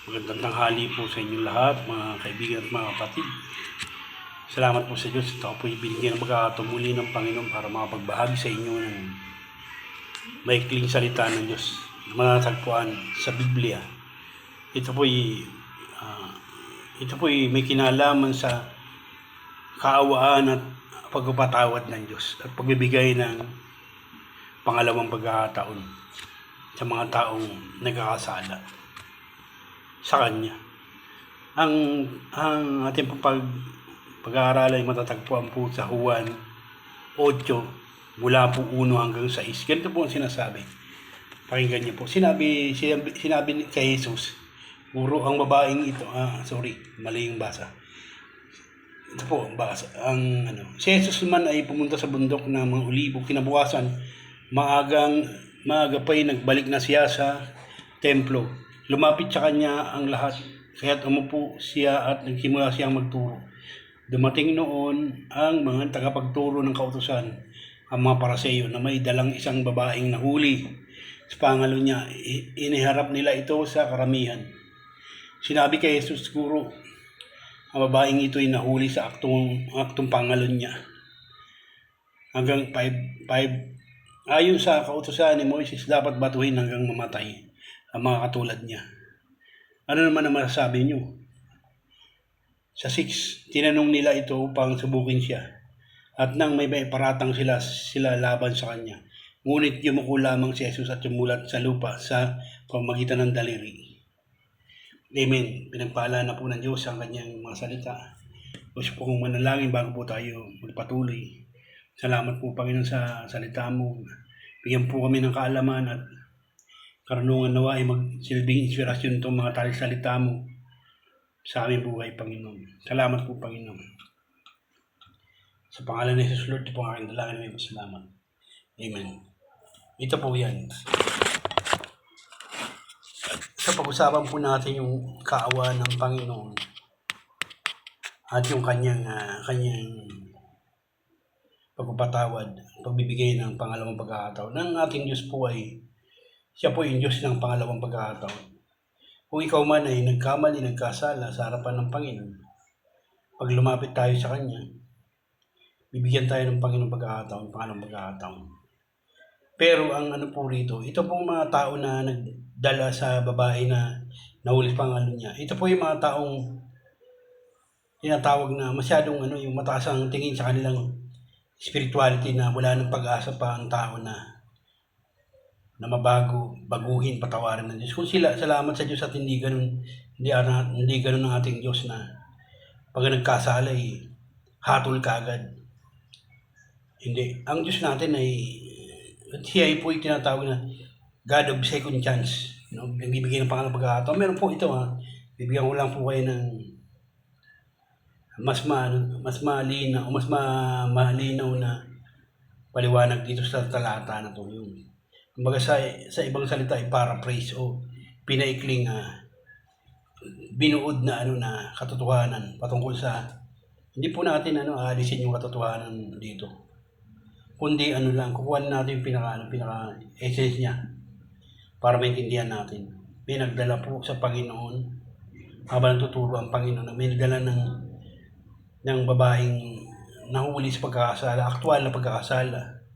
Magandang tanghali po sa inyong lahat, mga kaibigan at mga kapatid. Salamat po sa Diyos. Ito po ibinigyan ng magkakatumuli ng Panginoon para makapagbahagi sa inyo ng maikling salita ng Diyos na matatagpuan sa Biblia. Ito po may kinalaman sa kaawaan at pagpapatawad ng Diyos at pagbibigay ng pangalawang pagkakataon sa mga taong nagkakasala sa Kanya. Ang ating pag-aaral ay matatagpuan po sa Juan 8, mula po 1 hanggang 6. Ganito po ang sinasabi. Pakinggan niyo po. Sinabi kay Jesus, Guro, ang babaeng ito, mali yung basa. Ito po, basa. Si Jesus man ay pumunta sa bundok ng mga Olibo. Kinabukasan, maaga pa'y nagbalik na siya sa templo. Lumapit sa kanya ang lahat, kaya't umupo siya at nagsimula siyang magturo. Dumating noon ang mga tagapagturo ng kautusan, ang mga Paraseyo, na may dalang isang babaeng nahuli sa pangalo niya. Iniharap nila ito sa karamihan. Sinabi kay Jesus, Guro, ang babaeng ito ay nahuli sa aktong pangalo niya. Hanggang 5. Ayon sa kautusan ni Moises, dapat batuhin hanggang mamatay ang mga katulad niya. Ano naman ang masasabi niyo? Sa 6, tinanong nila ito upang subukin siya. At nang may paratang sila laban sa kanya. Ngunit yumuko lamang si Jesus at yumulat sa lupa sa pamamagitan ng daliri. Amen. Pinagpala na po ng Diyos ang kanyang mga salita. Gusto po kong manalangin bago po tayo magpatuloy. Salamat po, Panginoon, sa salita mo. Bigyan po kami ng kaalaman at karunungan nawa ay magsilbing inspirasyon itong mga salita mo sa aming buhay, Panginoon. Salamat po, Panginoon. Sa pangalan ni Jesus, Lord, ito po ang aking dalangin, may pasalamat. Amen. Ito po yan. Sa pag-usapan po natin yung kaawaan ng Panginoon at yung kanyang pagpapatawad, pagbibigay ng pangalawang pagkakataon. Ng ating Diyos po ay siya po yung Diyos ng pangalawang pagkakataon. Kung ikaw man ay nagkamali, nagkasala sa harapan ng Panginoon, pag lumapit tayo sa Kanya, bibigyan tayo ng Panginoong pagkakataon, pangalawang pagkakataon. Pero ang po rito, ito pong mga tao na nagdala sa babae na nahuli sa pangalo niya, ito po yung mga taong tinatawag na masyadong yung mataas ang tingin sa kanilang spirituality, na wala ng pag-asa pa ang tao na baguhin, patawarin ng Diyos. Kung salamat sa Diyos at hindi ganun ang ating Diyos na pag nagkasala ay hatol ka agad. Hindi. Ang Diyos natin ay siya ay po yung tinatawag na God of second chance. Nagbibigay ng pangalawang pagkakataon. Meron po ito bibigyan ko lang po kayo ng mas malinaw na paliwanag dito sa talata na ito. Kumbaga sa ibang salita ay paraphrase o pinaikling binuod na katotohanan patungkol sa, hindi po natin aalisin yung katotohanan dito, kundi kukuha natin yung pinaka essence niya para maintindihan natin. May nagdala po sa Panginoon habang tuturo ang Panginoon, may nagdala ng babaeng nahuli sa pagkakasala, aktual na pagkakasala.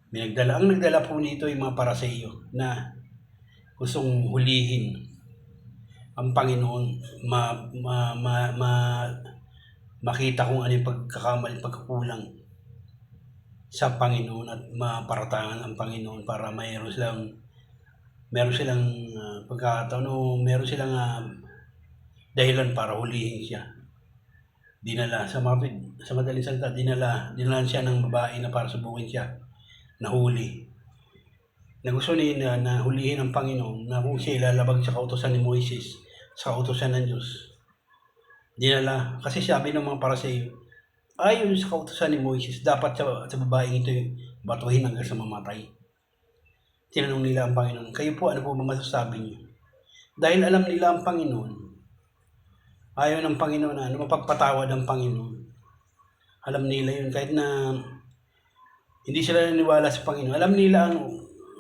Ang nagdala po nito ay mga Paraseyo na gustong hulihin ang Panginoon, makita kung ano yung pagkakulang sa Panginoon at maparatangan ang Panginoon para mayroon silang pagkakataon o mayroon silang dahilan para hulihin siya. Dinala sa madaling salita, dinala siya ng babae na para subukin siya. Nahuli. Na gusto nila na hulihin ang Panginoon na kung siya ilalabag sa kautusan ni Moises, sa kautusan ng Diyos. Dinala. Kasi sabi ng mga Paraseyo, ayon sa kautusan ni Moises, dapat sa babaeng ito batuhin hanggang sa mamatay. Tinanong nila ang Panginoon, kayo po, ano po masasabi niyo? Dahil alam nila ang Panginoon, ayaw ng Panginoon na mapagpatawad ang Panginoon. Alam nila yun, kahit na hindi sila naniwala sa Panginoon. Alam nila ang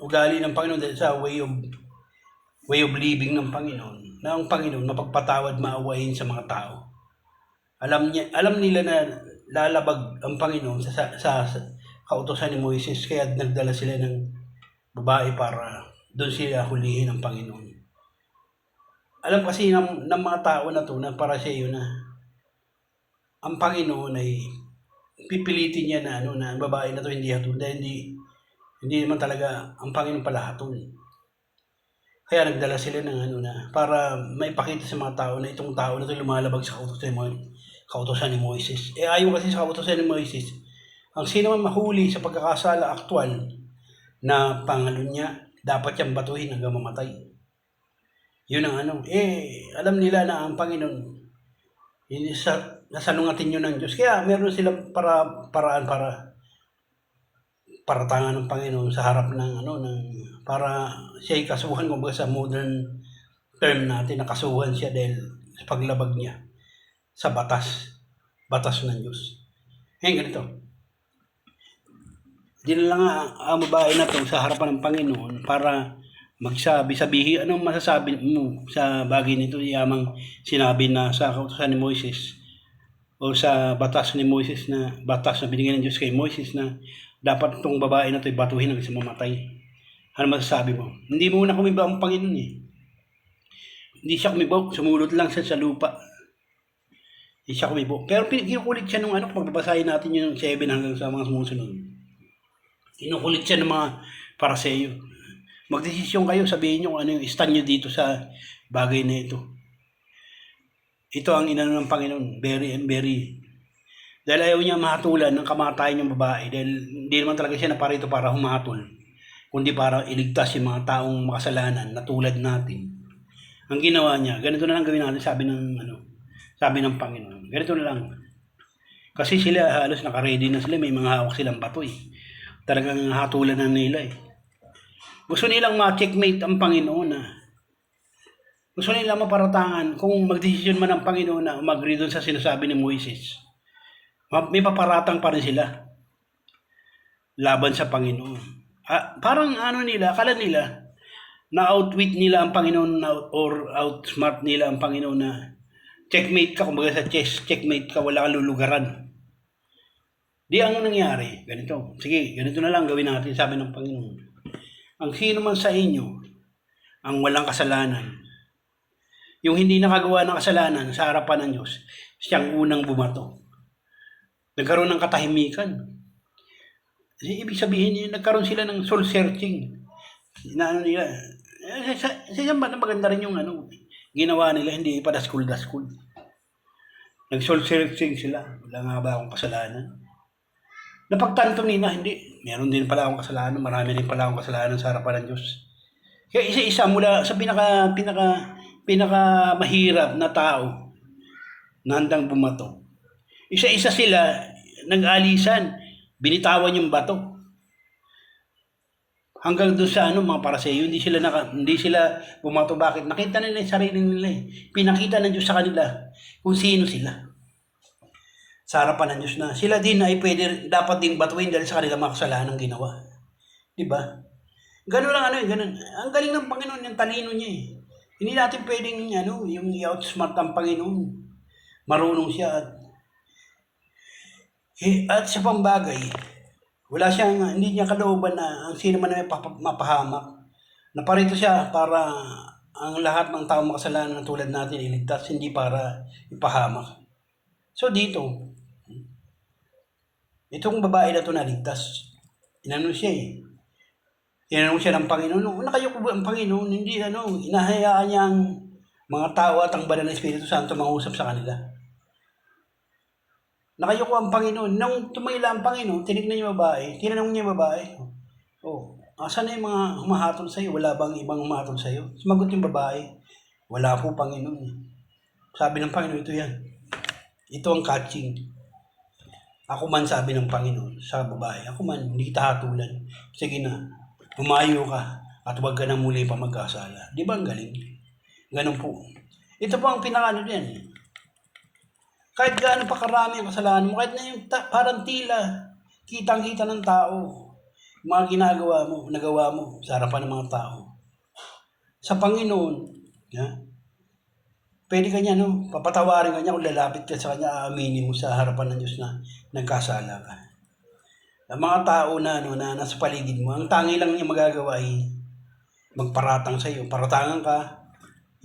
ugali ng Panginoon dahil sa way of living ng Panginoon. na ang Panginoon mapagpatawad, maawain sa mga tao. Alam nila na lalabag ang Panginoon sa kautusan ni Moises, kaya nagdala sila ng babae para doon sila hulihin ng Panginoon. Alam kasi ng mga tao na to na para sa iyo na ang Panginoon ay pipilitin niya na na ang babae na to hindi hatol, dahil hindi naman talaga ang Panginoon pala hatol. Kaya nagdala sila ng na para maipakita sa mga tao na itong tao na to lumalabag sa kautusan ni Moises. Ayon kasi sa kautusan ni Moises, ang sino man mahuli sa pagkakasala aktwal na pangalo niya, dapat siyang batuhin hanggang mamatay. Yun ang alam nila na ang Panginoon hindi nasalungatin yun ng Diyos. Kaya meron silang paraan para paratangan ng Panginoon sa harap ng para siya ay kasuhan, kumbaga sa modern term natin, nakasuhan siya dahil sa paglabag niya sa batas ng Diyos. Ngayon ganito, dinala nga ang babae na to sa harapan ng Panginoon para sabihin, anong masasabi mo sa bagay nito, yamang sinabi na sa kautusan ni Moises o sa batas ni Moises, na batas na binigay ng Diyos kay Moises na dapat itong babae na ito batuhin hanggang sa mamatay. Ano masasabi mo? Hindi mo na kumiba ang Panginoon eh. Hindi siya kumibaw, sumulot lang siya sa lupa. Hindi siya kumibaw. Pero kinukulit siya nung pagbabasahin natin yung 7 hanggang sa mga sumusunod. Kinukulit siya ng mga Pariseo. Magdesisyon kayo, sabihin nyo kung ano yung stand nyo dito sa bagay na ito. Ito ang inano ng Panginoon, very and very. Dahil ayaw niya mahatulan ng kamatayan yung babae, dahil hindi naman talaga siya naparito para humatol, kundi para iligtas yung mga taong makasalanan na tulad natin. Ang ginawa niya, ganito na lang gawin natin, sabi ng Panginoon. Ganito na lang. Kasi sila halos naka-ready na sila, may mga hawak silang bato eh. Talagang hatulan na nila eh. Gusto nilang ma-checkmate ang Panginoon na. Gusto nilang maparatangan kung magdesisyon man ang Panginoon na mag-agree doon sa sinasabi ni Moises. May paparatang pa rin sila laban sa Panginoon. Parang akala nila na outwit nila ang Panginoon or outsmart nila ang Panginoon na checkmate ka, kumbaga sa chess, checkmate ka, wala kang lulugaran. Di ang nangyari, ganito. Sige, ganito na lang gawin natin, sabi ng Panginoon. Ang sino man sa inyo ang walang kasalanan, yung hindi nakagawa ng kasalanan sa harapan ng Diyos, siyang unang bumato. Nagkaroon ng katahimikan. Ibig sabihin, nagkaroon sila ng soul searching. Nila. Sa ba na maganda rin yung ginawa nila, hindi pa daskul-daskul. Nag-soul searching sila. Wala nga ba akong kasalanan? Napagtanto nila, hindi. Meron din pala akong kasalanan. Marami din pala akong kasalanan sa harapan ng Diyos. Kaya isa-isa mula sa pinaka mahirap na tao na handang bumato. Isa-isa sila nag-alisan, binitawan yung bato. Hanggang doon sa mga Pariseo, hindi sila bumato. Bakit? Nakita nila yung sarili nila eh. Pinakita ng Diyos sa kanila kung sino sila. Sa harapan ng Diyos na sila din ay dapat ding batuin dahil sa kanila mga kasalanan ginawa. Diba? Ganun lang ganun. Ang galing ng Panginoon, yung talino niya eh. Hindi natin pwedeng yung i-outsmart ang Panginoon. Marunong siya at sa pambagay, hindi niya kalooban na ang sino man na mapahamak. Naparito siya para ang lahat ng taong makasalanan tulad natin iligtas, hindi para ipahamak. So dito, itong babae na ito naligtas. Inano siya eh. Inano siya ng Panginoon. Nakayuko ang Panginoon, hindi inahayaan niya ang mga tao at ang banal na Espiritu Santo mangusap sa kanila. Nakayuko ang Panginoon. Nung tumila ang Panginoon, tinignan niya yung babae. Tinanong niya yung babae. Asan na yung mga humahatol sa'yo? Wala bang ibang humahatol sa'yo? Sumagot yung babae. Wala po, Panginoon. Sabi ng Panginoon, ito yan. Ito ang catching. Ako man, sabi ng Panginoon sa babae. Ako man, hindi kita hatulan. Sige na, humayo ka at huwag ka na muli pa magkasala. Di ba ang galing? Ganun po. Ito po ang pinakano diyan. Kahit gaano pa karami ang kasalanan mo, kahit na yung parang tila, kitang-kita ng tao, mga nagawa mo sa harapan ng mga tao. Sa Panginoon, pwede ka niya, no, papatawarin ka niya kung lalapit ka sa kanya, aaminin mo sa harapan ng Diyos na nagkasala ka. Ang mga tao na, ano, na nasa paligid mo, ang tangi lang niya magagawa ay magparatang sa iyo, paratangan ka,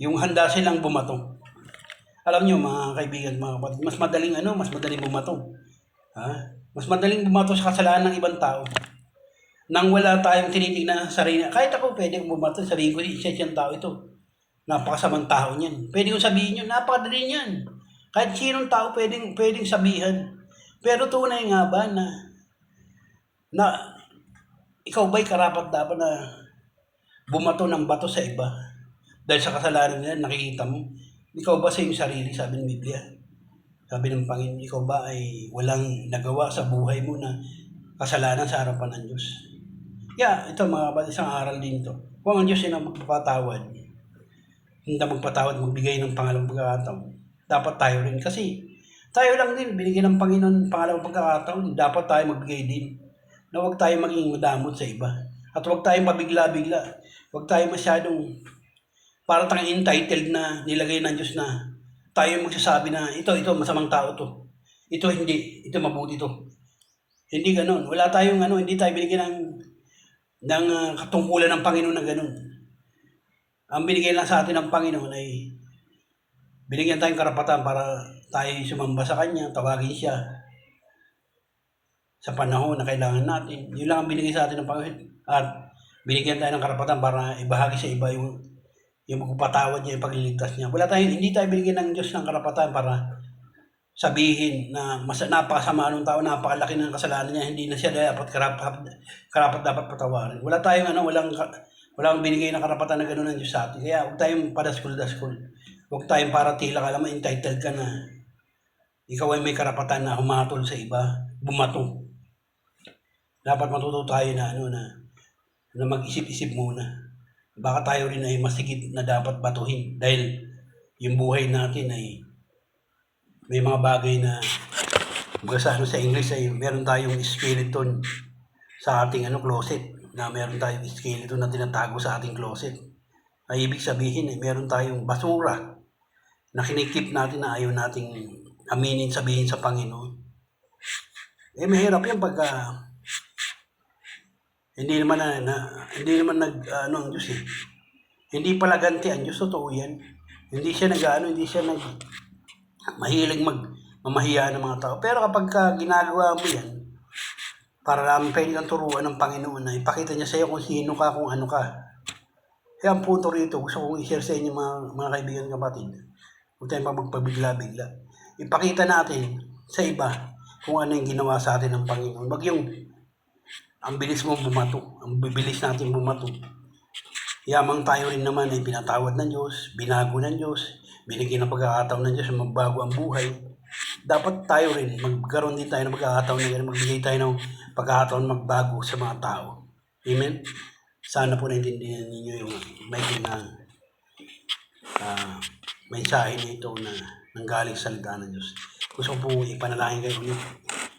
yung handa silang bumato. Alam niyo mga kaibigan, mga kapatid, mas madaling bumato. Ha? Mas madaling bumato sa kasalanan ng ibang tao. Nang wala tayong tinitingnan sa sarili. Kahit ako pwede kong bumato, sabihin ko, isa siyang tao ito. Napakasamang tao niyan. Pwede kong sabihin yun, napakadali niyan. Kahit sinong tao pwedeng sabihan. Pero tunay nga ba na ikaw ba'y karapat dapat na bumato ng bato sa iba? Dahil sa kasalanan nila, nakikita mo. Ikaw ba sa iyong sarili, sabi ng Biblia? Sabi ng Panginoon, ikaw ba ay walang nagawa sa buhay mo na kasalanan sa harapan ng Diyos? Ito mga kapatid, isang aral din to. Kung ang Diyos ay magpapatawad, hindi magpatawad, magbigay ng pangalawang pagkakataon, dapat tayo rin. Kasi tayo lang din, binigyan ng Panginoon pangalawang pagkakataon, dapat tayo magbigay din. Na huwag tayo maging madamot sa iba. At huwag tayong mabigla-bigla. Huwag tayo masyadong parang tayong entitled na nilagay ng Diyos na tayo magsasabi na ito, masamang tao to. Ito hindi, ito mabuti to. Hindi ganoon. Wala tayong hindi tayo binigyan ng katungkulan ng Panginoon na ganoon. Ang binigay lang sa atin ng Panginoon ay binigyan tayong karapatan para tayo sumamba sa Kanya, tawagin siya sa panahon na kailangan natin. Yun lang ang binigay sa atin ng Panginoon. At binigyan tayo ng karapatan para ibahagi sa iba yung magpapatawad niya, yung pagliligtas niya. Hindi tayo binigyan ng Diyos ng karapatan para sabihin na napakasama ng tao, napakalaki ng kasalanan niya, hindi na siya karapat dapat patawarin. Wala tayong walang binigay ng karapatan na gano'n ng Diyos sa atin. Kaya huwag tayong padaskul-daskul. Huwag tayong para tila ka naman entitled ka na ikaw ay may karapatan na humatol sa iba, bumato. Dapat matuto tayo na mag-isip-isip muna. Baka tayo rin ay masigit na dapat batuhin dahil yung buhay natin ay may mga bagay na sa English ay meron tayong skeleton sa ating closet, na meron tayong skeleton na tinatago sa ating closet. Ay ibig sabihin ay meron tayong basura na kinikip natin na ayaw nating aminin, sabihin sa Panginoon. Mahirap yan pagka hindi naman ang Diyos eh. Hindi pala ganti ang Diyos, totoo yan. Hindi siya mahilig mamahiya ng mga tao. Pero kapag ginagawa mo yan, para namin pwede kang turuan ng Panginoon na ipakita niya sa iyo kung sino ka, kung ano ka. Kaya ang punto rito, gusto kong i-share sa inyo mga kaibigan, kapatid. Huwag tayong magpabigla-bigla. Ipakita natin sa iba kung ano yung ginawa sa atin ng Panginoon. Wag yung ang bilis mong bumato, ang bibilis natin bumato. Yamang tayo rin naman ay pinatawad ng Diyos, binago ng Diyos, binigyan ng pagkakataon ng Diyos na magbago ang buhay. Dapat tayo rin, magkaroon din tayo ng pagkakataon na gano'n, magbigay tayo ng pagkakataon magbago sa mga tao. Amen? Sana po naintindihan ninyo yung mensahe na ito na nanggaling sa salita ng Diyos. Gusto po ipanalangin kayo ulit.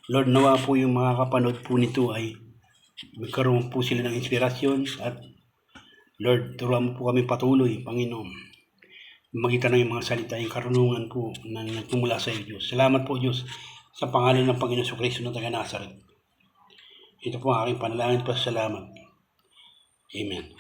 Lord, nawa po yung mga kapanood po nito ay magkaroon po sila ng inspirasyon, at Lord, turuan mo po kami patuloy, Panginoon, magitan ng mga salita, yung karunungan po na nagmumula sa iyo, Diyos. Salamat po, Diyos, sa pangalan ng Panginoon Jesucristo ng taga Nazaret. Ito po ang aking panalangin, pasalamat. Amen.